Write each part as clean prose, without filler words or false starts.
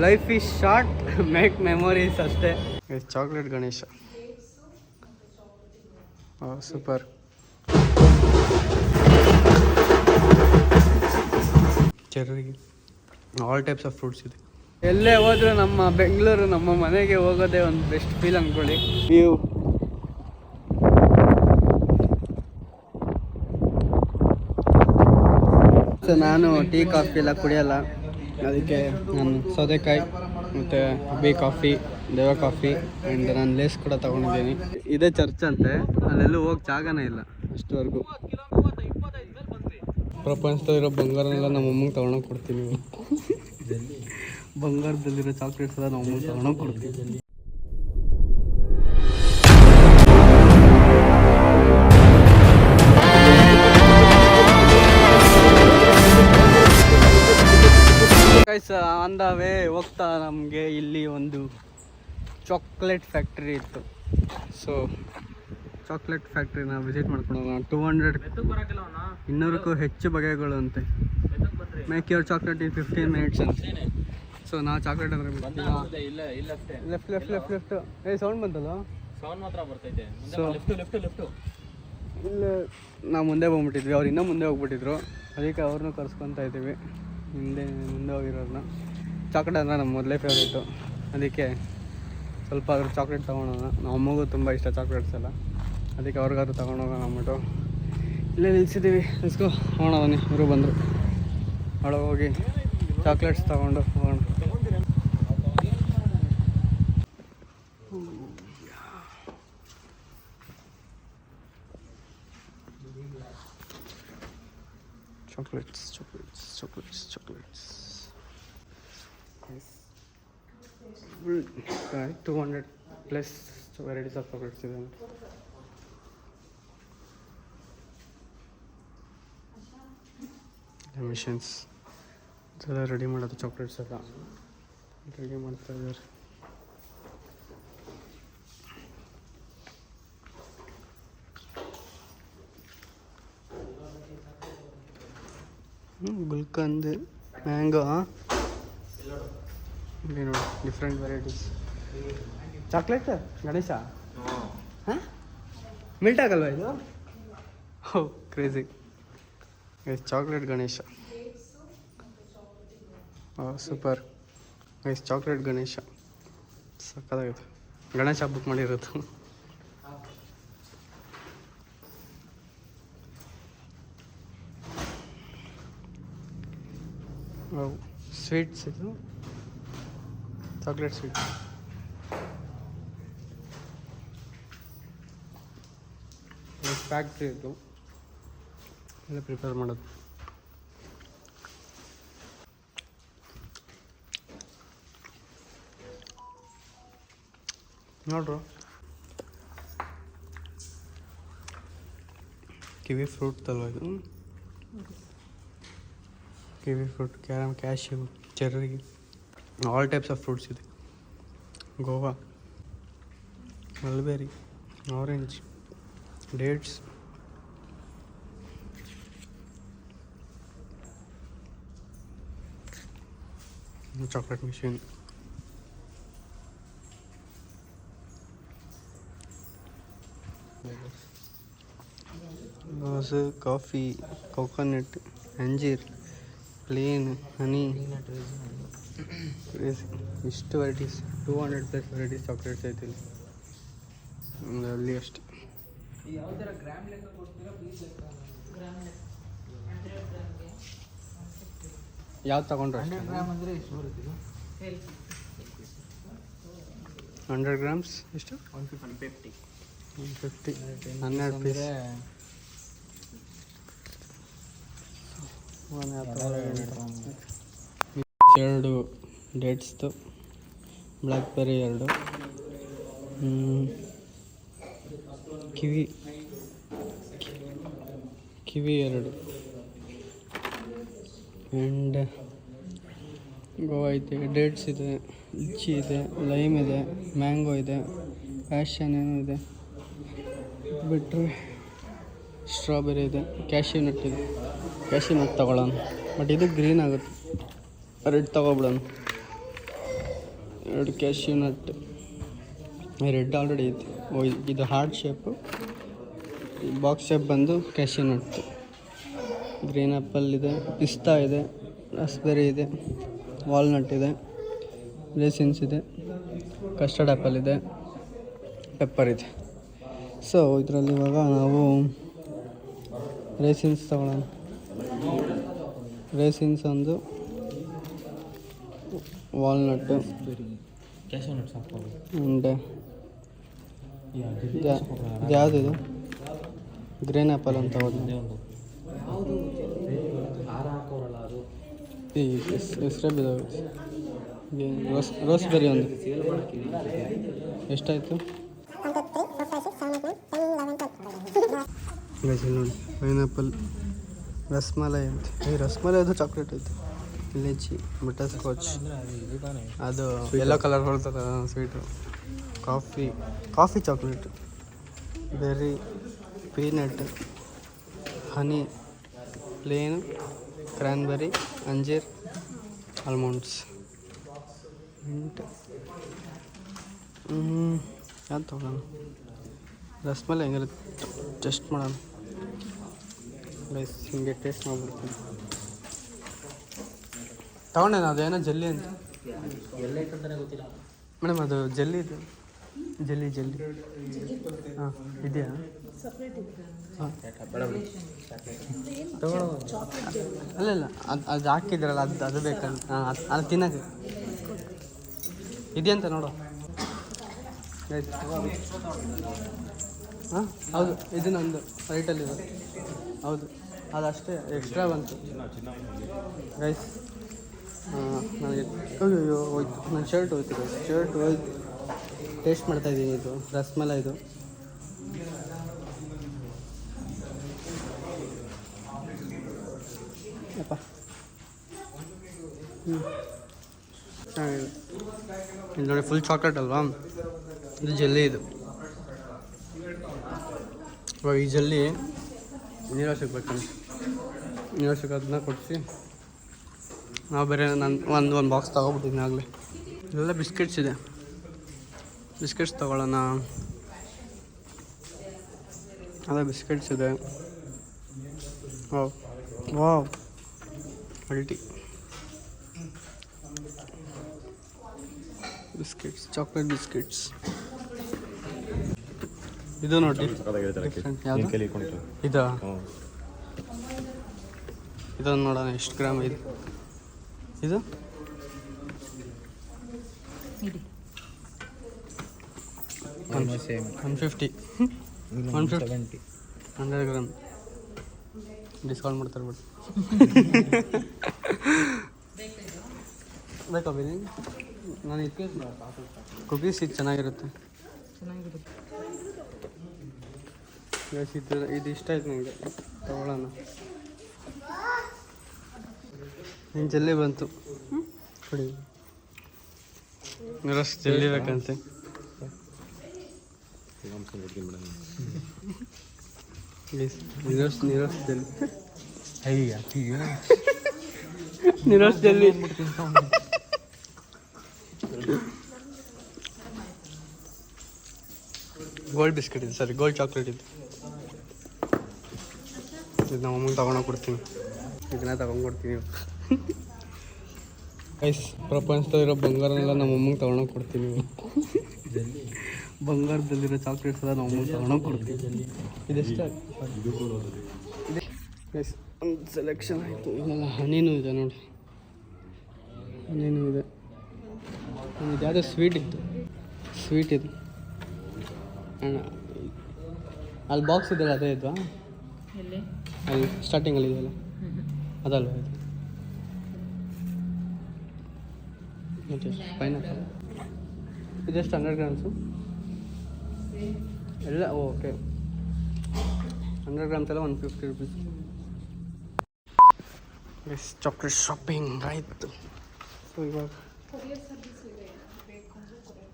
Life is short, make memories ಅಷ್ಟೇ. Chocolate Ganesha, super. Cherry, all types of fruits ಇದೆ. ಎಲ್ಲೇ ಹೋದ್ರೂ ನಮ್ಮ ಬೆಂಗಳೂರು, ನಮ್ಮ ಮನೆಗೆ ಹೋಗೋದೇ ಒಂದು ಬೆಸ್ಟ್ ಫೀಲ್ ಅಂದ್ಕೊಳ್ಳಿ. ವ್ಯೂ, ಸೊ ನಾನು ಟೀ ಕಾಫಿ ಎಲ್ಲ ಕುಡಿಯೋಲ್ಲ, ಅದಕ್ಕೆ ನಾನು ಸೌತೆಕಾಯಿ ಮತ್ತು ಬಿ ಕಾಫಿ, ದೇವ ಕಾಫಿ ಆ್ಯಂಡ್ ನಾನು ಲೇಸ್ ಕೂಡ ತೊಗೊಂಡಿದ್ದೀನಿ. ಇದೇ ಚರ್ಚ್ ಅಂತೆ, ಅಲ್ಲೆಲ್ಲೂ ಹೋಗಿ ಜಾಗನೇ ಇಲ್ಲ ಅಷ್ಟುವರೆಗೂ. ಪ್ರಪಂಚದಲ್ಲಿರೋ ಬಂಗಾರನೆಲ್ಲ ನಮ್ಮ ಅಮ್ಮಂಗೆ ತೊಗೊಂಡೋಗಿ ಕೊಡ್ತೀನಿ. ಬಂಗಾರದಲ್ಲಿರೋ ಚಾಕ್ಲೇಟ್ಸ್ ಎಲ್ಲ ನಮ್ಮ ಅಮ್ಮಂಗೆ ತೊಗೊಂಡೋಗಿ ಕೊಡ್ತೀನಿ. ಆನ್ ದ ವೇ ಹೋಗ್ತಾ ನಮಗೆ ಇಲ್ಲಿ ಒಂದು ಚಾಕ್ಲೇಟ್ ಫ್ಯಾಕ್ಟ್ರಿ ಇತ್ತು. ಸೊ ಚಾಕ್ಲೇಟ್ ಫ್ಯಾಕ್ಟ್ರಿನ ವಿಸಿಟ್ ಮಾಡ್ಕೊಂಡು ಹೋಗೋಣ. 200ಕ್ಕೂ ಹೆಚ್ಚು ಬಗೆಗಳು ಅಂತೆ. Make your chocolate in 15 minutes ಅಂತ. ಸೊ ನಾವು ಚಾಕ್ಲೇಟ್ ಅಂದರೆ left left left left sound ಬಂತಲ್ಲ, ಸೌಂಡ್ ಮಾತ್ರ ಬರ್ತೈತೆ. ಸೊ ಇಲ್ಲ, ನಾವು ಮುಂದೆ ಬಂದ್ಬಿಟ್ಟಿದ್ವಿ, ಅವ್ರು ಇನ್ನೂ ಮುಂದೆ ಹೋಗ್ಬಿಟ್ಟಿದ್ರು, ಅದಕ್ಕೆ ಅವ್ರನ್ನೂ ಕರ್ಸ್ಕೊತಾ ಇದ್ದೀವಿ. ಮುಂದೆ ಹೋಗಿರೋದನ್ನ. ಚಾಕ್ಲೇಟ್ ಅಂದರೆ ನಮ್ಮ ಮೊದಲೇ ಫೇವ್ರೇಟು, ಅದಕ್ಕೆ ಸ್ವಲ್ಪ ಅದ್ರ ಚಾಕ್ಲೇಟ್ ತೊಗೊಳೋಣ. ನಮ್ಮ ಅಮ್ಮಗೂ ತುಂಬ ಇಷ್ಟ ಚಾಕ್ಲೇಟ್ಸ್ ಎಲ್ಲ, ಅದಕ್ಕೆ ಅವ್ರಿಗಾದ್ರೂ ತೊಗೊಂಡೋಗೋಣ ಅಂದ್ಬಿಟ್ಟು ಇಲ್ಲೇ ನಿಲ್ಸಿದ್ದೀವಿ. ಇಸ್ಕೋ ಹೋಗೋಣ, ಬನ್ನಿ. ಇವರು ಬಂದರು, ಒಳಗೆ ಹೋಗಿ ಚಾಕ್ಲೇಟ್ಸ್ ತೊಗೊಂಡು ಹೋಗೋಣ. Chocolates. Yes. 200 plus varieties of chocolates ಇದೆ. ಮಿಷನ್ಸ್ ಇದೆಲ್ಲ ರೆಡಿ ಮಾಡೋದು, ಚಾಕ್ಲೇಟ್ಸ್ ಎಲ್ಲ ರೆಡಿ ಮಾಡ್ತಾ ಇದ್ದಾರೆ. ಗುಲ್ಕಂದ್, ಮ್ಯಾಂಗೋ, ಇಲ್ಲಿ ನೋಡಿ ಡಿಫ್ರೆಂಟ್ ವೆರೈಟೀಸ್. ಚಾಕ್ಲೇಟ್ ಗಣೇಶ, ಹಾಂ ಮಿಲ್ಟ್ ಆಗಲ್ವಾ ಇದು? ಹೋ crazy. Chocolate Ganesha, super. Chocolate Ganesha ಸಕ್ಕತ್ತಾಗಿದೆ. ಗಣೇಶ ಹಬ್ಬಕ್ಕೆ ಮಾಡಿರೋದು. ಸ್ವೀಟ್ಸ್, ಇದು ಚಾಕ್ಲೇಟ್ ಸ್ವೀಟ್. ಫ್ಯಾಕ್ಟ್ರಿ ಇದು ಎಲ್ಲ ಪ್ರಿಪೇರ್ ಮಾಡೋದು. ನೋಡ್ರು, ಕಿವಿ ಫ್ರೂಟ್ ತಲ್ವ ಇದು. Kiwi fruit, cashew, cherry, all types of fruits ಇದೆ. Guava, mulberry, orange, dates, chocolate ಮಿಷಿನ್, ರೋಸ್, ಕಾಫಿ, ಕೋಕೋನಟ್, ಅಂಜೀರ್, ಪ್ಲೇನ್, ಹನಿ, ಇಷ್ಟು ವೆರೈಟೀಸ್. 200 plus ವೆರೈಟೀಸ್ ಚಾಕ್ಲೇಟ್ಸ್ ಐತಿ ಇಲ್ಲಿ. ಅಲ್ಲಿ ಅಷ್ಟೇ. ಯಾವ್ದು ತಗೊಂಡ್ರೆ 100 grams ಎಷ್ಟು? 150. 12 ಪೀಸ್. ಎರಡು ಡೇಟ್ಸ್ದು, ಬ್ಲ್ಯಾಕ್ಬೆರಿ 2, ಕಿವಿ 2, ಆ್ಯಂಡ್ ಗೋವಾ ಐತೆ, ಡೇಟ್ಸ್ ಇದೆ, ಲಿಚ್ಚಿ ಇದೆ, ಲೈಮ್ ಇದೆ, ಮ್ಯಾಂಗೋ ಇದೆ, ಪ್ಯಾಷನ್ ಏನೋ ಇದೆ, ಬಿಟ್ಟರೆ ಸ್ಟ್ರಾಬೆರಿ ಇದೆ, ಕ್ಯಾಶ್ಯೂ ನಟ್ ಇದೆ. ಕ್ಯಾಶ್ಯೂ ನಟ್ ತೊಗೊಳ್ಳೋಣ, ಬಟ್ ಇದು ಗ್ರೀನ್ ಆಗುತ್ತೆ, ರೆಡ್ ತೊಗೊಬಿಡೋಣ. 2 ಕ್ಯಾಶ್ಯೂ ನಟ್. ರೆಡ್ ಆಲ್ರೆಡಿ ಐತೆ. ಇದು ಹಾರ್ಟ್ ಶೇಪು, ಬಾಕ್ಸ್ ಶೇಪ್ ಬಂದು ಕ್ಯಾಶ್ಯೂ ನಟ್. ಗ್ರೀನ್ ಆ್ಯಪಲ್ ಇದೆ, ಪಿಸ್ತಾ ಇದೆ, ರಸ್ಬೆರಿ ಇದೆ, ವಾಲ್ನಟ್ ಇದೆ, ರೇಸಿನ್ಸ್ ಇದೆ, ಕಸ್ಟರ್ಡ್ ಆ್ಯಪಲ್ ಇದೆ, ಪೆಪ್ಪರ್ ಇದೆ. ಸೊ ಇದರಲ್ಲಿ ಇವಾಗ ನಾವು ರೇಸಿನ್ಸ್ ತಗೊಳ್ಳೋಣ. ರೇಸಿನ್ಸ್ ಒಂದು, ವಾಲ್ನಟ್ಟು, ಉಂಡೆ, ಯಾವುದಿದು ಗ್ರೀನ್ ಆ್ಯಪಲ್ ಅಂತ ತಗೊಳ್ಳಿ. ಹೆಸರೇ ಬಿದ್ದಾವೆ. ರೋಸ್ಬೆರಿ ಒಂದು ಎಷ್ಟಾಯಿತು? ನೋಡಿ ಪೈನಾಪಲ್, ರಸ್ಮಲೈ ಅಂತ. ಈ ರಸ್ಮಲೈ ಅದು ಚಾಕ್ಲೇಟ್ ಐತೆ. ಲಿಚಿ, ಬಟರ್ ಸ್ಕಾಚ್, ಅದು ಎಲ್ಲೋ ಕಲರ್ ಬರ್ತಲ್ಲ sweet. Coffee chocolate, berry, peanut, honey, plain, cranberry, ಅಂಜೀರ್, ಆಲ್ಮಂಡ್ಸ್, ಮಿಂಟ್. ಯಾವ್ದು ತೊಗೊಳ್ಳೋಣ? ರಸ್ಮಲೈ ಹೆಂಗಿರುತ್ತೆ ಟೆಸ್ಟ್ ಮಾಡೋಣ. ಹಿಂಗೆ ಟೇಸ್ಟ್ ಮಾಡ್ಬಿಡ್ತೀನಿ. ತಗೊಂಡೇನು ಅದೇನೋ ಜಲ್ಲಿ ಅಂತ. ಮೇಡಮ್ ಅದು ಜಲ್ಲಿ ಇದು, ಜಲ್ಲಿ ಹಾಂ ಇದೆಯಾ? ಹಾಂ ಅಲ್ಲ ಅದು ಹಾಕಿದ್ರಲ್ಲ, ಅದು ಬೇಕಂತ. ಹಾಂ ಅದು ತಿನ್ನೋದು ಇದೆಯಂತ ನೋಡು. ಹಾಂ ಹೌದು, ಇದು ನಂದು ರೈಟಲ್ಲಿದೆ. ಹೌದು, ಅದಷ್ಟೇ ಎಕ್ಸ್ಟ್ರಾ ಬಂತು ರೈಸ್. ನನಗೆ ಅಯ್ಯೋ ಹೋಯ್ತು, ನನ್ನ ಶರ್ಟ್ ಹೋಯ್ತು ರೈಸ್, ಶರ್ಟ್ ಹೋಯ್ತು. ಟೇಸ್ಟ್ ಮಾಡ್ತಾಯಿದ್ದೀನಿ. ಇದು ರಸ್ಮಲೈ ಇದು. ಅಪ್ಪ ಚೆನ್ನಾಗಿದೆ. ಇದು ನೋಡಿ ಫುಲ್ ಚಾಕ್ಲೇಟ್ ಅಲ್ವಾ, ಇದು ಜಲ್ಲಿ. ಇದು ಇವಾಗ ಈ ಜಲ್ಲಿ ನೀರು ಸಿಗ್ಬೇಕಂತ, ನೀರು ಸಿಗೋದನ್ನ ಕೊಡಿಸಿ ನಾವು ಬೇರೆ ನಾನು ಒಂದು ಬಾಕ್ಸ್ ತೊಗೊಬಿಟ್ಟಿದ್ದೀನಿ ಆಗಲೇ. ಇಲ್ಲೆಲ್ಲ ಬಿಸ್ಕೆಟ್ಸ್ ಇದೆ, ಬಿಸ್ಕೆಟ್ಸ್ ತೊಗೊಳ್ಳೋಣ. ಅದೇ ಬಿಸ್ಕೆಟ್ಸ್ ಇದೆ. ವಾವ್ ಅಲ್ಟಿ ಬಿಸ್ಕೆಟ್ಸ್, ಚಾಕ್ಲೇಟ್ ಬಿಸ್ಕೆಟ್ಸ್. ಇದು ನೋಡಿ ಇದಾ, ಇದೊಂದು ನೋಡೋಣ ಎಷ್ಟು ಗ್ರಾಮ್ ಇದೆ. ಇದು 150 100 ಗ್ರಾಮ್ ಡಿಸ್ಕೌಂಟ್ ಮಾಡ್ತಾರೆ ಬಿಟ್ಟು. ಬೇಕಾ ಬೇರೆ? ನಾನು ಇದಕ್ಕೆ ಕುಕೀಸ್ ಇದು ಚೆನ್ನಾಗಿರುತ್ತೆ. ಇದು ಇಷ್ಟ ಆಯ್ತು ನನಗೆ, ತಗೊಳ್ಳೋಣ. ನಿನ್ನ ಜಲ್ಲಿ ಬಂತು ಕೊಡಿ. ನಿರಸ್ ಜಲ್ಲಿ ಬೇಕಂತೆ. ನಿರೋಸ್ ಜಲ್ಲಿ, ನಿರೋಸ್ ಜಲ್ಲಿ. ಗೋಲ್ಡ್ ಬಿಸ್ಕೆಟ್ ಇದೆ, ಸಾರಿ ಗೋಲ್ಡ್ ಚಾಕ್ಲೇಟ್ ಇದೆ. ಇದು ನಮ್ಮ ಅಮ್ಮಂಗೆ ತಗೊಂಡೋಗಿ ಕೊಡ್ತೀನಿ, ಇದನ್ನ ತಗೊಂಡ್ಕೊಡ್ತೀನಿ. ಗೈಸ್, ಪ್ರಪಂಚದಲ್ಲಿರೋ ಬಂಗಾರನೆಲ್ಲ ನಮ್ಮ ಅಮ್ಮಂಗೆ ತಗೊಂಡೋಗಿ ಕೊಡ್ತೀನಿ. ಬಂಗಾರದಲ್ಲಿರೋ ಚಾಕ್ಲೇಟ್ಸ್ ಎಲ್ಲ ನಮ್ಮ ಅಮ್ಮಂಗೆ ತಗೊಂಡೋಗಿ ಕೊಡ್ತೀನಿ. ಇದೆಷ್ಟ ಗೈಸ್, ಒಂದು ಸೆಲೆಕ್ಷನ್ ಆಯಿತು. ಇದೆಲ್ಲ ಹನಿನೂ ಇದೆ ನೋಡಿ, ಹನಿನೂ ಇದೆ. ಇದು ಯಾವುದೋ ಸ್ವೀಟ್ ಇತ್ತು, ಸ್ವೀಟ್ ಇದು. ಅಲ್ಲಿ ಬಾಕ್ಸ್ ಇದೆಯಲ್ಲ ಅದೇ ಇದ್ವಾ? ಅಲ್ಲಿ ಸ್ಟಾರ್ಟಿಂಗಲ್ಲಿ ಇದೆಯಲ್ಲ ಅದಲ್ವಾ ಇದು? ಮತ್ತೆ ಪೈನಾಪಲ್ ಇದೆಷ್ಟು 100 ಗ್ರಾಮ್ಸು ಎಲ್ಲ? ಓಕೆ, 100 ಗ್ರಾಮ್ಸ್ ಎಲ್ಲ 150 ರುಪೀಸ್. ಎಸ್, ಚಾಕ್ಲೇಟ್ ಶಾಪಿಂಗ್ ಆಯಿತು. ಸೊ ಇವಾಗ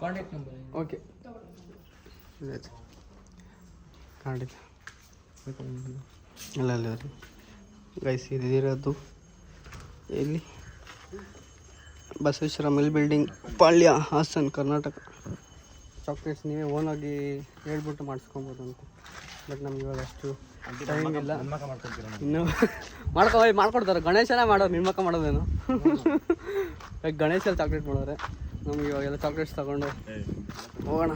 ಕಾಂಟ್ಯಾಕ್ಟ್ ನಂಬರ್ ಓಕೆ ಇದೆ, ಕಾರ್ಡ್ ಇದೆ ಇಲ್ಲ ಇಲ್ಲ ರೀ ಗೈಸ್. ಇದಿರೋದು ಎಲ್ಲಿ? ಬಸವೇಶ್ವರ ಮಿಲ್ ಬಿಲ್ಡಿಂಗ್, ಪಾಳ್ಯ, ಹಾಸನ್, ಕರ್ನಾಟಕ. ಚಾಕ್ಲೇಟ್ಸ್ ನೀವೇ ಓನಾಗಿ ಹೇಳ್ಬಿಟ್ಟು ಮಾಡಿಸ್ಕೊಬೋದು ಅಂತ. ಬಟ್ ನಮ್ಗೆ ಇವಾಗ ಅಷ್ಟು ಟೈಮ್ ಇಲ್ಲ. ಇನ್ನು ಮಾಡ್ಕೊಡ್ತಾರೆ. ಗಣೇಶನೇ ಮಾಡೋರು, ನಿರ್ಮಕ್ಕ ಮಾಡೋದೇನು. ಗಣೇಶಲ್ಲಿ ಚಾಕ್ಲೇಟ್ ಮಾಡೋರೆ. ನಮ್ಗೆ ಇವಾಗೆಲ್ಲ ಚಾಕ್ಲೇಟ್ಸ್ ತಗೊಂಡು ಹೋಗೋಣ.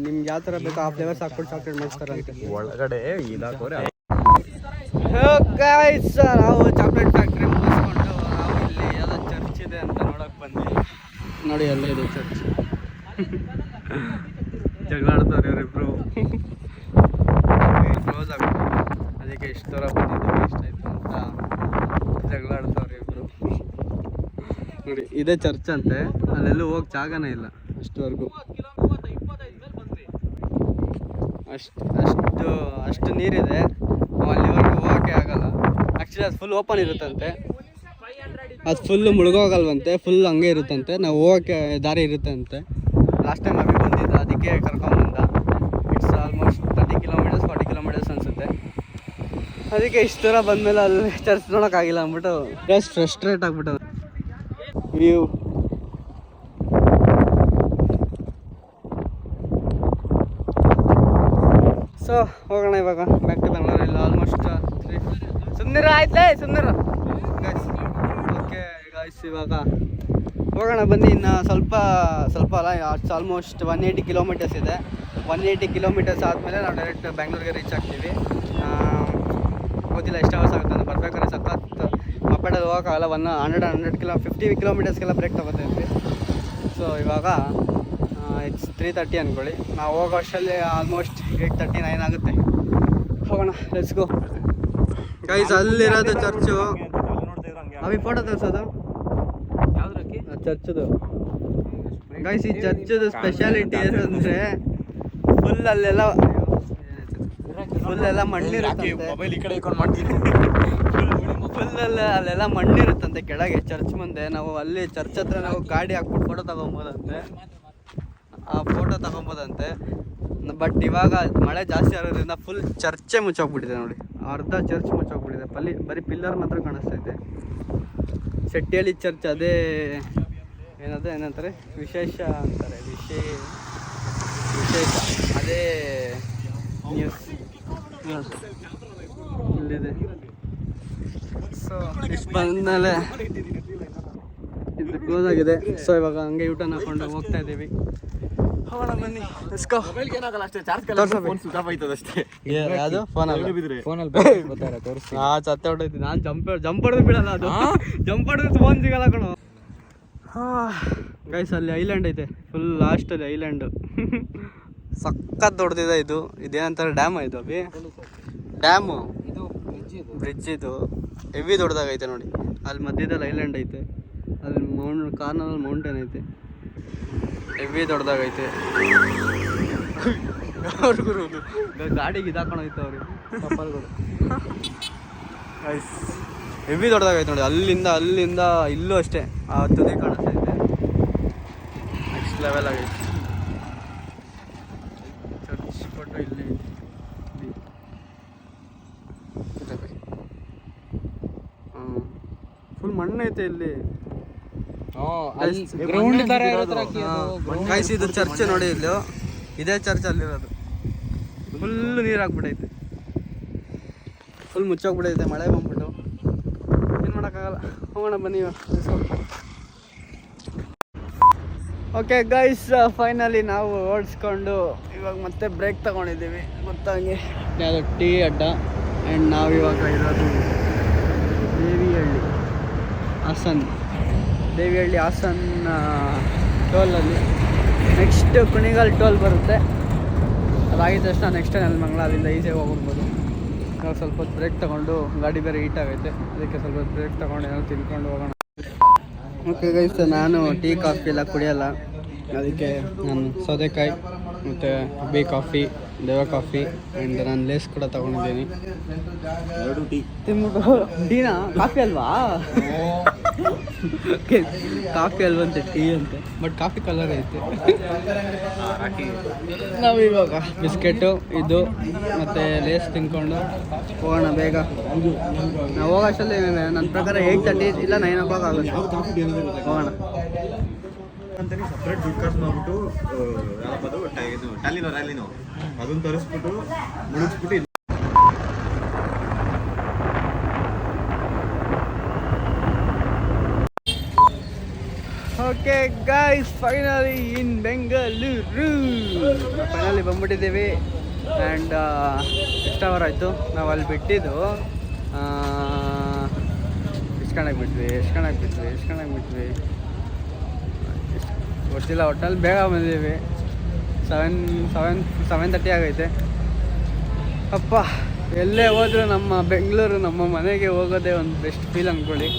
ನಿಮ್ಗೆ ಯಾವ ಥರ ಬೇಕು ಆ ಫ್ಲೇವರ್ಸ್ ಹಾಕ್ಬಿಟ್ಟು ಚಾಕ್ಲೇಟ್ ಮಾಡಿಸ್ತಾರೆ ಅಂತ ಒಳಗಡೆ ನಾವು ಚಾಕ್ಲೇಟ್ ಫ್ಯಾಕ್ಟ್ರಿ ಮುಗಿಸ್ಕೊಂಡು ನಾವು ಇಲ್ಲಿ ಯಾವುದೋ ಚರ್ಚ್ ಇದೆ ಅಂತ ನೋಡೋಕೆ ಬಂದ್ವಿ. ನೋಡಿ ಅಲ್ಲೇ ಇದೆ ಚರ್ಚ್. ಜಗಳಾಡ್ತಾರೆ ಇವರಿಬ್ರು. ಕ್ಲೋಸ್ ಆಗ್ಬಿಟ್ಟು ಅದಕ್ಕೆ ಇಷ್ಟು ದೂರ ಬಂದಿದ್ದು ಇಷ್ಟ ಆಯಿತು ಅಂತ ಜಗಳಾಡ್ತವ್ರೆ ಇಬ್ಬರು. ನೋಡಿ ಇದೇ ಚರ್ಚ್ ಅಂತೆ. ಅಲ್ಲೆಲ್ಲೂ ಹೋಗಿ ಜಾಗನೇ ಇಲ್ಲ ಅಷ್ಟುವರೆಗೂ. ಅಷ್ಟು ನೀರಿದೆ, ಅಲ್ಲಿವರೆಗೂ ಹೋಗೋಕ್ಕೆ ಆಗಲ್ಲ. ಆ್ಯಕ್ಚುಲಿ ಅದು ಫುಲ್ ಓಪನ್ ಇರುತ್ತಂತೆ, ಅದು ಫುಲ್ಲು ಮುಳುಗೋಗಲ್ವಂತೆ, ಫುಲ್ ಹಂಗೆ ಇರುತ್ತಂತೆ. ನಾವು ಹೋಗೋಕ್ಕೆ ದಾರಿ ಇರುತ್ತಂತೆ. ಲಾಸ್ಟ್ ಟೈಮ್ ಅಭಿ ಬಂದಿದ್ದು, ಅದಕ್ಕೆ ಕರ್ಕೊಂಬಂದ. ಇಟ್ಸ್ ಆಲ್ಮೋಸ್ಟ್ 30 ಕಿಲೋಮೀಟರ್ಸ್ 40 ಕಿಲೋಮೀಟರ್ಸ್ ಅನಿಸುತ್ತೆ. ಅದಕ್ಕೆ ಇಷ್ಟು ದೂರ ಬಂದಮೇಲೆ ಅಲ್ಲಿ ಚರ್ಚ್ ನೋಡೋಕ್ಕಾಗಿಲ್ಲ ಅಂದ್ಬಿಟ್ಟು ಜಸ್ಟ್ ಫ್ರಸ್ಟ್ರೇಟ್ ಆಗಿಬಿಟ್ಟು. ವ್ಯೂ ಸೊ ಹೋಗೋಣ ಇವಾಗ ಬ್ಯಾಕ್ ಟು ಬೆಂಗಳೂರು. ಇಲ್ಲ ಆಲ್ಮೋಸ್ಟ್ ಸುಮ್ಮನಿರು ಆಯ್ತಲೇ ಸುಮ್ಮನಿರು ಗೈಸ್. ಓಕೆ ಗೈಸ್ ಇವಾಗ ಹೋಗೋಣ ಬನ್ನಿ. ಇನ್ನು ಸ್ವಲ್ಪ ಅಲ್ಲ, ಆಲ್ಮೋಸ್ಟ್ 180 ಕಿಲೋಮೀಟರ್ಸ್ ಇದೆ. 180 ಕಿಲೋಮೀಟರ್ಸ್ ಆದಮೇಲೆ ನಾವು ಡೈರೆಕ್ಟ್ ಬೆಂಗಳೂರಿಗೆ ರೀಚ್ ಆಗ್ತೀವಿ. ಗೊತ್ತಿಲ್ಲ ಎಷ್ಟು ಅವರ್ಸ್ ಆಗುತ್ತೆ ಅಂತ. ಬರ್ಬೇಕಾದ್ರೆ ಸಖತ್ ಮಪ್ಪೆಡಲ್ಲಿ ಹೋಗೋಕ್ಕಾಗಲ್ಲ. 50 ಕಿಲೋಮೀಟರ್ಸ್ಗೆಲ್ಲ ಬ್ರೇಕ್ ತಗೋತಾ ಇದ್ವಿ. ಸೊ ಇವಾಗ ಇಟ್ಸ್ 3:30 ಅಂದ್ಕೊಳ್ಳಿ. ನಾವು ಹೋಗೋ ಅಷ್ಟರಲ್ಲಿ ಆಲ್ಮೋಸ್ಟ್ 8:39 ಆಗುತ್ತೆ. ಹೋಗೋಣ, ಲೆಟ್ಸ್ ಗೋ ಗೈಸ್. ಅಲ್ಲಿರೋದು ಚರ್ಚು. ಅವಿ ಫೋಟೋ ತೋರಿಸೋದು ಚರ್ಚದು ಗೈಸ್. ಈ ಚರ್ಚದು ಸ್ಪೆಷಾಲಿಟಿ ಏನಂದರೆ ಫುಲ್ ಅಲ್ಲೆಲ್ಲ ಮಣ್ಣಿರುತ್ತಂತೆ. ಅಲ್ಲೆಲ್ಲ ಮಣ್ಣಿರುತ್ತಂತೆ ಕೆಳಗೆ ಚರ್ಚ್ ಮುಂದೆ. ನಾವು ಅಲ್ಲಿ ಚರ್ಚ್ ಹತ್ರ ನಾವು ಗಾಡಿ ಹಾಕ್ಬಿಟ್ಟು ಫೋಟೋ ತಗೊಬೋದಂತೆ. ಬಟ್ ಇವಾಗ ಮಳೆ ಜಾಸ್ತಿ ಆಗೋದ್ರಿಂದ ಫುಲ್ ಚರ್ಚೆ ಮುಚ್ಚೋಗ್ಬಿಟ್ಟಿದೆ ನೋಡಿ. ಅರ್ಧ ಚರ್ಚ್ ಮುಚ್ಚೋಗ್ಬಿಟ್ಟಿದೆ. ಬರೀ ಪಿಲ್ಲರ್ ಮಾತ್ರ ಕಾಣಿಸ್ತೈತೆ. ಶೆಟ್ಟಿಹಳ್ಳಿ ಚರ್ಚ್ ಅದೇ ಏನಂತಾರೆ ವಿಶೇಷ ಅಂತಾರೆ. ವಿಶೇಷ ಅದೇ ನ್ಯೂಸ್ ಇಲ್ಲಿದೆ. ಸೊ ಇಷ್ಟು ಬಂದಮೇಲೆ ಇದು ಕ್ಲೋಸ್ ಆಗಿದೆ. ಸೊ ಇವಾಗ ಹಂಗೆ ಯೂಟರ್ನ್ ಹಾಕೊಂಡು ಹೋಗ್ತಾ ಇದ್ದೀವಿ. ಹೋಗೋಣ ಬನ್ನಿ. ಯಾವುದು ಸತ್ತೆ ಹೊಟ್ಟೈತಿ. ನಾನು ಜಂಪ್ ಹೊಡೆದು ಬಿಡಲ್ಲ. ಅದು ಜಂಪ್ ಹೊಡೆದು ಫೋನ್ ಸಿಗಲ್ಲ ಕಣೋ. ಗೈಸ್ ಅಲ್ಲಿ ಐಲ್ಯಾಂಡ್ ಐತೆ. ಫುಲ್ ಲಾಸ್ಟಲ್ಲಿ ಐಲ್ಯಾಂಡು. ಸಖತ್ ದೊಡ್ಡದಿದೆ ಇದು. ಇದೇನಂತಾರೆ ಡ್ಯಾಮ್ ಇದು. ಅಭಿ ಡ್ಯಾಮು ಇದು ಬ್ರಿಡ್ಜ್ ಇದು ಹೆವಿ ದೊಡ್ಡದಾಗೈತೆ ನೋಡಿ. ಅಲ್ಲಿ ಮಧ್ಯದಲ್ಲಿ ಐಲ್ಯಾಂಡ್ ಐತೆ. ಅಲ್ಲಿ ಕಾರ್ನರಲ್ಲಿ ಮೌಂಟೇನ್ ಐತೆ. ಹೆವಿ ದೊಡ್ಡದಾಗೈತೆ. ಅವ್ರಿಗೂ ಗಾಡಿಗೆ ಇದಾಕೊಂಡೋಯ್ತು ಅವ್ರಿಗೆ ಕಪ್ಪಲ್ಗಳು. ಹೆವಿ ದೊಡ್ಡದಾಗೈತೆ ನೋಡಿ. ಅಲ್ಲಿಂದ ಇಲ್ಲೂ ಅಷ್ಟೇ ಆ ತುದಿ ಕಾಣಿಸ್ತೈತೆ. ನೆಕ್ಸ್ಟ್ ಲೆವೆಲ್ ಆಗೈತೆ. ಚರ್ಚ್ ಫೋಟೋ ಇಲ್ಲಿ ಫುಲ್ ಮಣ್ಣೈತೆ ಇಲ್ಲಿ. ಗೈಸ್ ಇದು ಚರ್ಚ್ ನೋಡಿ. ಇಲ್ಲಿ ಇದೇ ಚರ್ಚ್ ಅಲ್ಲಿರೋದು. ಫುಲ್ ನೀರು ಹಾಕ್ಬಿಟ್ಟೈತೆ. ಫುಲ್ ಮುಚ್ಚೋಗ್ಬಿಟ್ಟೈತೆ ಮಳೆ ಬಂದ್ಬಿಟ್ಟು. ಏನು ಮಾಡೋಕ್ಕಾಗಲ್ಲ. ಹೋಗೋಣ ಬನ್ನಿ. ಓಕೆ ಗೈಸ್, ಫೈನಲಿ ನಾವು ಓಡಿಸ್ಕೊಂಡು ಇವಾಗ ಮತ್ತೆ ಬ್ರೇಕ್ ತಗೊಂಡಿದ್ದೀವಿ. ಗೊತ್ತಾಗಿ ಯಾವುದೋ ಟೀ ಅಡ್ಡ. ಆ್ಯಂಡ್ ನಾವಿವಾಗ ಇರೋದು ದೇವಿಹಳ್ಳಿ ಹಾಸನ್ ಟೋಲಲ್ಲಿ. ನೆಕ್ಸ್ಟ್ ಕುಣಿಗಲ್ ಟೋಲ್ ಬರುತ್ತೆ. ಅದಾಗಿದ್ದ ತಕ್ಷಣ ನೆಕ್ಸ್ಟ್ ನೆಲಮಂಗಲ. ಅಲ್ಲಿಂದ ಈಸಿಯಾಗಿ ಹೋಗ್ಬಿಡ್ಬೋದು. ನಾವು ಸ್ವಲ್ಪ ಹೊತ್ತು ಬ್ರೇಕ್ ತೊಗೊಂಡು, ಗಾಡಿ ಬೇರೆ ಹೀಟ್ ಆಗೈತೆ, ಅದಕ್ಕೆ ಸ್ವಲ್ಪ ಹೊತ್ತು ಬ್ರೇಕ್ ತೊಗೊಂಡು ಏನೋ ತಿನ್ಕೊಂಡು ಹೋಗೋಣ. ಓಕೆ ಗೈಸ್, ನಾನು ಟೀ ಕಾಫಿ ಎಲ್ಲ ಕುಡಿಯೋಲ್ಲ. ಅದಕ್ಕೆ ನಾನು ಸೌತೆಕಾಯಿ ಮತ್ತು ಬಿ ಕಾಫಿ, ದೇವ ಕಾಫಿ ಆ್ಯಂಡ್ ನಾನು ಲೇಸ್ ಕೂಡ ತೊಗೊಂಡಿದ್ದೀನಿ. ತಿನ್ಬಿಟ್ಟು ಟೀನಾ ಕಾಫಿ ಅಲ್ವಾ? ಕಾಫಿ ಅಲ್ವಂತೆ ಟೀ ಅಂತೆ, ಬಟ್ ಕಾಫಿ ಕಲರ್ ಐತೆ. ನಾವಿವಾಗ ಬಿಸ್ಕೆಟು ಇದು ಮತ್ತು ಲೇಸ್ ತಿನ್ಕೊಂಡು ಹೋಗೋಣ ಬೇಗ. ನಾವು ಹೋಗೋಷ್ಟಲ್ಲಿ ನನ್ನ ಪ್ರಕಾರ 8:30 ಇಲ್ಲ 9 o'clock ಆಗುತ್ತೆ. ಹೋಗೋಣ. ಸಪ್ರೇಟ್ ದುಡ್ಡು ಖರ್ಚು ಮಾಡ್ಬಿಟ್ಟು ಟ್ಯಾಲಿನೋ ಅದನ್ನು ತರಿಸ್ಬಿಟ್ಟು ಮುಳುಗಿಸ್ಬಿಟ್ಟು. Okay guys, finally in Bengaluru finally ಬಂದ್ಬಿಟ್ಟಿದ್ದೀವಿ. ಆ್ಯಂಡ್ ಎಷ್ಟು ಅವರ್ ಆಯಿತು ನಾವು ಅಲ್ಲಿ ಬಿಟ್ಟಿದ್ದು. ಎಷ್ಟು ಕಣಕ್ಕೆ ಬಿಟ್ವಿ ಗೊತ್ತಿಲ್ಲ. ಒಟ್ಟಲ್ಲಿ ಬೇಗ ಬಂದಿದ್ದೀವಿ. 7:30 ಆಗೈತೆ. ಅಪ್ಪ, ಎಲ್ಲೇ ಹೋದರೂ ನಮ್ಮ ಬೆಂಗಳೂರು ನಮ್ಮ ಮನೆಗೆ ಹೋಗೋದೇ ಒಂದು ಬೆಸ್ಟ್ ಫೀಲ್ ಅಂದ್ಕೊಳ್ಳಿ.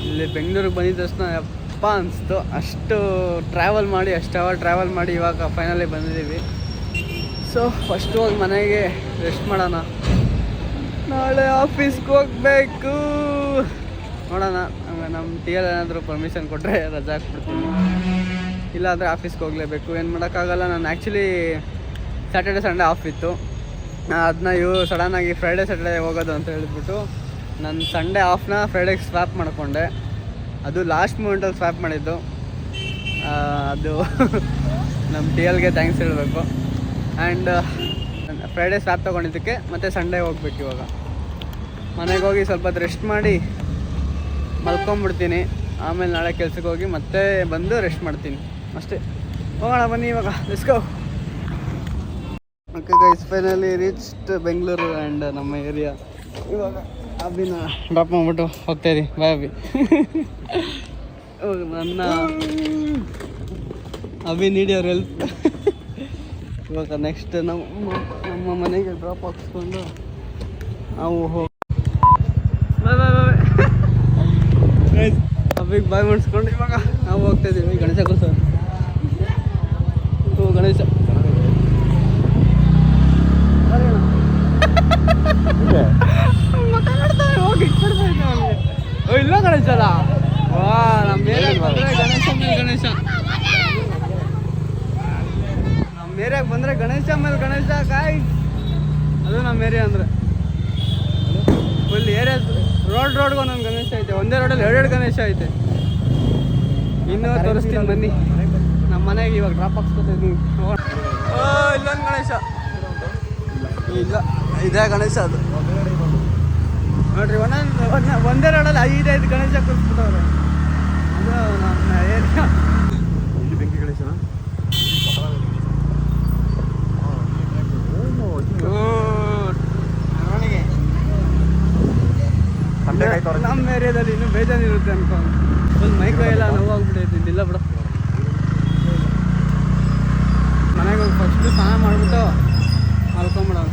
ಇಲ್ಲಿ ಬೆಂಗಳೂರಿಗೆ ಬಂದಿದ್ದ ತಕ್ಷಣ ಅಪ್ಪ ಅನಿಸ್ತು. ಅಷ್ಟು ಟ್ರಾವೆಲ್ ಮಾಡಿ ಇವಾಗ ಫೈನಲಿ ಬಂದಿದ್ದೀವಿ. ಸೊ ಫಸ್ಟ್ ಹೋಗಿ ಮನೆಗೆ ರೆಸ್ಟ್ ಮಾಡೋಣ. ನಾಳೆ ಆಫೀಸ್ಗೆ ಹೋಗಬೇಕು. ನೋಡೋಣ, ನಮ್ಮ TL ಏನಾದರೂ ಪರ್ಮಿಷನ್ ಕೊಟ್ಟರೆ ರಜಾ ಹಾಕ್ಬಿಡ್ತೀನಿ, ಇಲ್ಲಾಂದರೆ ಆಫೀಸ್ಗೆ ಹೋಗಲೇಬೇಕು. ಏನು ಮಾಡೋಕ್ಕಾಗಲ್ಲ. ನಾನು ಆ್ಯಕ್ಚುಲಿ ಸ್ಯಾಟರ್ಡೆ ಸಂಡೇ ಆಫ್ ಇತ್ತು. ಅದನ್ನ ಸಡನ್ನಾಗಿ ಫ್ರೈಡೇ ಸ್ಯಾಟರ್ಡೇ ಹೋಗೋದು ಅಂತ ಹೇಳಿಬಿಟ್ಟು ನಾನು ಸಂಡೇ ಆಫ್ನ ಫ್ರೈಡೇಗೆ ಸ್ವ್ಯಾಪ್ ಮಾಡಿಕೊಂಡೆ. ಅದು ಲಾಸ್ಟ್ ಮೂಮೆಂಟಲ್ಲಿ ಸ್ವ್ಯಾಪ್ ಮಾಡಿದ್ದು. ಅದು ನಮ್ಮ TLಗೆ ಥ್ಯಾಂಕ್ಸ್ ಹೇಳಬೇಕು. ಆ್ಯಂಡ್ ಫ್ರೈಡೇ ಸ್ವ್ಯಾಪ್ ತೊಗೊಂಡಿದ್ದಕ್ಕೆ ಮತ್ತು ಸಂಡೇ ಹೋಗ್ಬೇಕು. ಇವಾಗ ಮನೆಗೆ ಹೋಗಿ ಸ್ವಲ್ಪ ಹೊತ್ತು ರೆಸ್ಟ್ ಮಾಡಿ ಮಲ್ಕೊಂಬಿಡ್ತೀನಿ. ಆಮೇಲೆ ನಾಳೆ ಕೆಲ್ಸಕ್ಕೆ ಹೋಗಿ ಮತ್ತೆ ಬಂದು ರೆಸ್ಟ್ ಮಾಡ್ತೀನಿ ಅಷ್ಟೇ. ಹೋಗೋಣ ಬನ್ನಿ ಇವಾಗ, let's go. Okay guys, finally reached Bengaluru and ನಮ್ಮ ಏರಿಯಾ. ಇವಾಗ ಅಭಿನ ಡ್ರಾಪ್ ಮಾಡಿಬಿಟ್ಟು ಹೋಗ್ತಾಯಿದ್ದೀವಿ. ಬಾಯ್ ಅಭಿ. ನನ್ನ ಅಭಿ ನೀಡಿ ಅವ್ರ ಹೆಲ್ಪ್. ಇವಾಗ ನೆಕ್ಸ್ಟ್ ನಮ್ಮ ಮನೆಗೆ ಡ್ರಾಪ್ ಹಾಕ್ಸ್ಕೊಂಡು ನಾವು ಅಭಿಗೆ ಬಾಯ್ ಮಾಡಿಸ್ಕೊಂಡು ಇವಾಗ ನಾವು ಹೋಗ್ತಾಯಿದ್ದೀವಿ ಗಣೇಶ ಕೂಸ. ಗಣೇಶ ಇಲ್ಲ ಗಣೇಶ ಅಲ್ಲ. ವಾ, ನಮ್ಮ ಏರಿಯಾಗೆ ಬಂದರೆ ಗಣೇಶ ನಮ್ಮ ಏರಿಯಾಗೆ ಬಂದರೆ ಗಣೇಶ ಮೇಲೆ ಗಣೇಶ ಕಾಯ್. ಅದು ನಮ್ಮ ಏರಿಯಾ ಅಂದರೆ ಫುಲ್ ಏರಿಯಾ ರೋಡ್ಗೆ ಒಂದೊಂದು ಗಣೇಶ ಐತೆ. ಒಂದೇ ರೋಡಲ್ಲಿ 2 ಗಣೇಶ ಐತೆ. ಇನ್ನೂ ತೋರಿಸ್ತೀನಿ ಬನ್ನಿ. ನಮ್ಮ ಮನೆಗೆ ಇವಾಗ ಡ್ರಾಪ್ ಹಾಕ್ಸ್ಕೊತಿದ್ದೀನಿ. ಇಲ್ಲೊಂದು ಗಣೇಶ ಇಲ್ಲ, ಇದೇ ಗಣೇಶ. ಅದು ನೋಡ್ರಿ, ಒಂದೇ ರೋಡಲ್ಲಿ 5 ಗಣೇಶ ಕೂರಿಸ್ಬಿಟ್ಟವ್ರೆ. ಅದು ನಮ್ಮ ಏರಿಯಾ. ಬೆಂಕಿ ಗಣೇಶನ ನಮ್ಮ ಏರಿಯಾದಲ್ಲಿ ಇನ್ನೂ ಬೇಜಾನಿರುತ್ತೆ ಅನ್ಕೊಂಡು ಫುಲ್ ಮೈಕೈ ಎಲ್ಲ ನೋವಾಗ್ಬಿಟ್ಟೈತಿ. ಇಲ್ಲ ಬಿಡು, ಮನೆಗೆ ಹೋಗಿ ಫಸ್ಟು ಸ್ನಾನ ಮಾಡಿಬಿಟ್ಟು ಮಲ್ಕೊಂಬಿಡೋಣ.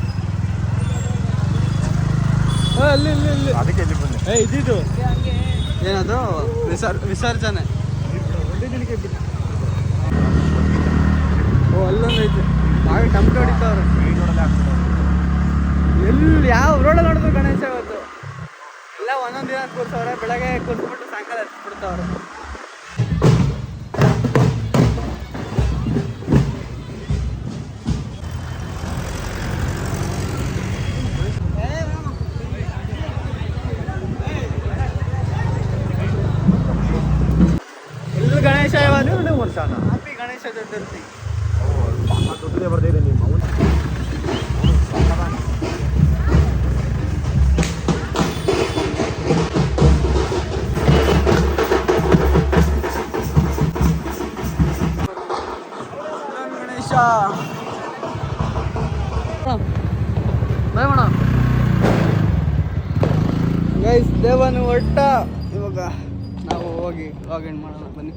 ಅಲ್ಲಿ ಅದಕ್ಕೆ ಇದ್ದಿದ್ದು ಏನದು ವಿಸರ್ಜನೆ. ಅಲ್ಲೊಂದು ಐತೆ, ಹಾಗೆ ಟಮಟೆ ಹೊಡಿತಾವ್ರೆ. ಎಲ್ಲಿ ಯಾವ ರೋಡಲ್ಲಿ ನೋಡಿದ್ರು ಗಣೇಶ. ಇವತ್ತು ಎಲ್ಲ ಒಂದೊಂದು ದಿನ ಕೂರ್ಸವ್ರೆ. ಬೆಳಗ್ಗೆ ಕೂರಿಸ್ಬಿಟ್ಟು ಸಾಯಂಕಾಲ ಎತ್ಬಿಡ್ತಾವ್ರೆ. ಎಲ್ಲಿ ಗಣೇಶ ಇವತ್ತು ಹ್ಯಾಪಿ ಗಣೇಶ ಚತುರ್ಥಿ. ಬರ್ತಿದೆ ನಿಮ್ಮ ಗೈಸ್, ದೇವನು ಒಟ್ಟ. ಇವಾಗ ನಾವು ಹೋಗಿ ಲಾಗಿನ್ ಮಾಡೋಣ ಬನ್ನಿ.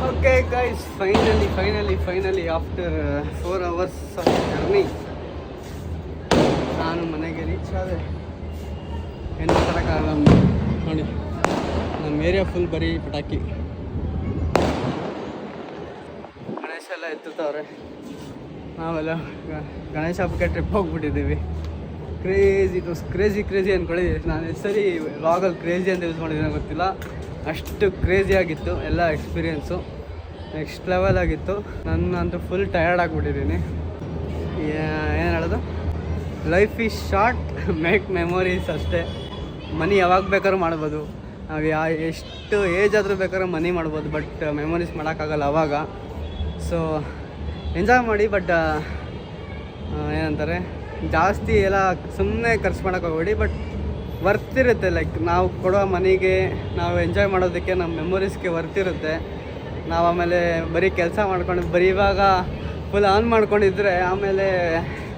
Okay guys, finally after 4 hours of journey ನಾನು ಮನೆಗೆ ರೀಚ್ ಆದೆ. ಏನು ಮಾಡೋಕ್ಕಾಗಲ್ಲ ನೋಡಿ, ನಮ್ಮ ಏರಿಯಾ ಫುಲ್ ಬರೀ ಪಟಾಕಿ ಗಣೇಶ ಎಲ್ಲ ಎತ್ತುತ್ತವ್ರೆ. ನಾವೆಲ್ಲ ಗಣೇಶ ಹಬ್ಬಕ್ಕೆ ಟ್ರಿಪ್ ಹೋಗ್ಬಿಟ್ಟಿದ್ದೀವಿ. ಇಟ್ ವಾಸ್ ಕ್ರೇಜಿ ಅಂದ್ಕೊಳ್ಳಿ. ನಾನು ಎಷ್ಟು ಸರಿ ವ್ಲಾಗಲ್ಲಿ ಕ್ರೇಜಿ ಅಂತ ಯೂಸ್ ಮಾಡಿದ್ದೀನಿ ಗೊತ್ತಿಲ್ಲ, ಅಷ್ಟು ಕ್ರೇಜಿ ಆಗಿತ್ತು ಎಲ್ಲ ಎಕ್ಸ್ಪೀರಿಯೆನ್ಸು. ನೆಕ್ಸ್ಟ್ ಲೆವೆಲ್ ಆಗಿತ್ತು. ನನ್ನಂತೂ ಫುಲ್ ಟಯರ್ಡ್ ಆಗಿಬಿಟ್ಟಿದ್ದೀನಿ. ಏನು ಹೇಳೋದು, life is short, make memories ಅಷ್ಟೇ. ಮನಿ ಯಾವಾಗ ಬೇಕಾದ್ರೂ ಮಾಡ್ಬೋದು, ನಾವು ಎಷ್ಟು ಏಜ್ ಆದರೂ ಬೇಕಾದ್ರೂ ಮನಿ ಮಾಡ್ಬೋದು, ಬಟ್ ಮೆಮೊರೀಸ್ ಮಾಡೋಕ್ಕಾಗಲ್ಲ ಅವಾಗ. ಸೊ ಎಂಜಾಯ್ ಮಾಡಿ, ಬಟ್ ಏನಂತಾರೆ ಜಾಸ್ತಿ ಎಲ್ಲ ಸುಮ್ಮನೆ ಖರ್ಚು ಮಾಡೋಕ್ಕಾಗಬೇಡಿ, ಬಟ್ ವರ್ತಿರುತ್ತೆ. ಲೈಕ್ ನಾವು ಕೊಡೋ ಮನಿಗೆ, ನಾವು ಎಂಜಾಯ್ ಮಾಡೋದಕ್ಕೆ, ನಮ್ಮ ಮೆಮೊರೀಸ್ಗೆ ವರ್ತಿರುತ್ತೆ. ನಾವು ಆಮೇಲೆ ಬರೀ ಕೆಲಸ ಮಾಡ್ಕೊಂಡು ಬರೀ ಇವಾಗ ಫುಲ್ ಆನ್ ಮಾಡ್ಕೊಂಡಿದ್ರೆ ಆಮೇಲೆ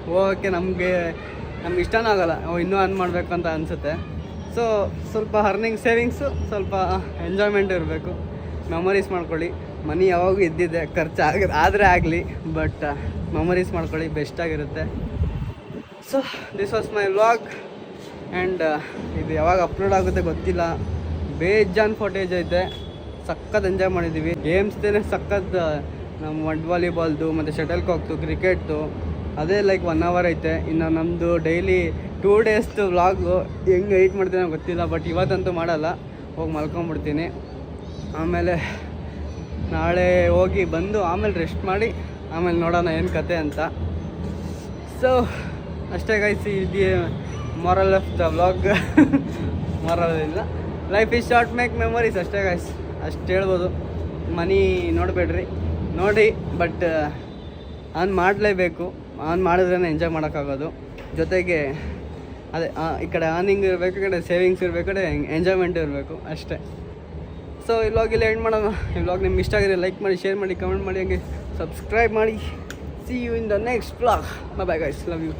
ಹೋಗೋಕ್ಕೆ ನಮಗೆ ಇಷ್ಟನೂ ಆಗೋಲ್ಲ, ಇನ್ನೂ ಆನ್ ಮಾಡಬೇಕಂತ ಅನಿಸುತ್ತೆ. ಸೊ ಸ್ವಲ್ಪ ಅರ್ನಿಂಗ್ ಸೇವಿಂಗ್ಸು, ಸ್ವಲ್ಪ ಎಂಜಾಯ್ಮೆಂಟ್ ಇರಬೇಕು, ಮೆಮೊರೀಸ್ ಮಾಡ್ಕೊಳ್ಳಿ. ಮನಿ ಯಾವಾಗೂ ಇದ್ದಿದ್ದೆ, ಖರ್ಚು ಆದರೆ ಆಗಲಿ, ಬಟ್ ಮೆಮೊರೀಸ್ ಮಾಡ್ಕೊಳ್ಳಿ, ಬೆಸ್ಟಾಗಿರುತ್ತೆ. So this was my vlog. And ಇದು ಯಾವಾಗ ಅಪ್ಲೋಡ್ ಆಗುತ್ತೆ ಗೊತ್ತಿಲ್ಲ. ಬೇಜಾನ್ ಫೋಟೇಜ್ ಐತೆ, ಸಖತ್ ಎಂಜಾಯ್ ಮಾಡಿದ್ದೀವಿ. ಗೇಮ್ಸ್ದೇ ಸಖತ್, ನಮ್ಮ ಮಡ್ ವಾಲಿಬಾಲ್ದು ಮತ್ತು ಶಟಲ್ ಕಾಕ್ದು, ಕ್ರಿಕೆಟ್ದು ಅದೇ ಲೈಕ್ 1 hour ಐತೆ. ಇನ್ನು ನಮ್ಮದು ಡೈಲಿ 2 daysದು ವ್ಲಾಗು ಹೆಂಗೆ ಎಡಿಟ್ ಮಾಡ್ತೀನಿ ಗೊತ್ತಿಲ್ಲ, ಬಟ್ ಇವತ್ತಂತೂ ಮಾಡಲ್ಲ, ಹೋಗಿ ಮಲ್ಕೊಂಬಿಡ್ತೀನಿ. ಆಮೇಲೆ ನಾಳೆ ಹೋಗಿ ಬಂದು ಆಮೇಲೆ ರೆಸ್ಟ್ ಮಾಡಿ ಆಮೇಲೆ ನೋಡೋಣ ಏನು ಕತೆ ಅಂತ. ಸೊ ಅಷ್ಟೇ ಗೈಸ್, ಇದು moral of the vlog. Moral ಇಲ್ಲ, life is short, make memories ಅಷ್ಟೇ ಗೈಸ್, ಅಷ್ಟು ಹೇಳ್ಬೋದು. ಮನಿ ನೋಡಬೇಡ್ರಿ, ನೋಡಿ, ಬಟ್ ಆನ್ ಮಾಡಲೇಬೇಕು. ಆನ್ ಮಾಡಿದ್ರೇ ಎಂಜಾಯ್ ಮಾಡೋಕ್ಕಾಗೋದು. ಜೊತೆಗೆ ಅದೇ ಈ ಕಡೆ ಆರ್ನಿಂಗ್ ಇರಬೇಕು, ಈ ಕಡೆ ಸೇವಿಂಗ್ಸ್ ಇರಬೇಕು, ಈ ಕಡೆ ಎಂಜಾಯ್ಮೆಂಟ್ ಇರಬೇಕು ಅಷ್ಟೇ. ಸೊ ಈ ವ್ಲಾಗ್ ಇಲ್ಲಿ ಎಂಡ್ ಮಾಡೋಣ. ಈ ವ್ಲಾಗ್ ನಿಮ್ಗೆ ಇಷ್ಟ ಆಗಿದೆ ಲೈಕ್ ಮಾಡಿ, ಶೇರ್ ಮಾಡಿ, ಕಮೆಂಟ್ ಮಾಡಿ, ಹಂಗೆ ಸಬ್ಸ್ಕ್ರೈಬ್ ಮಾಡಿ. See you in the next vlog. Bye guys, love you.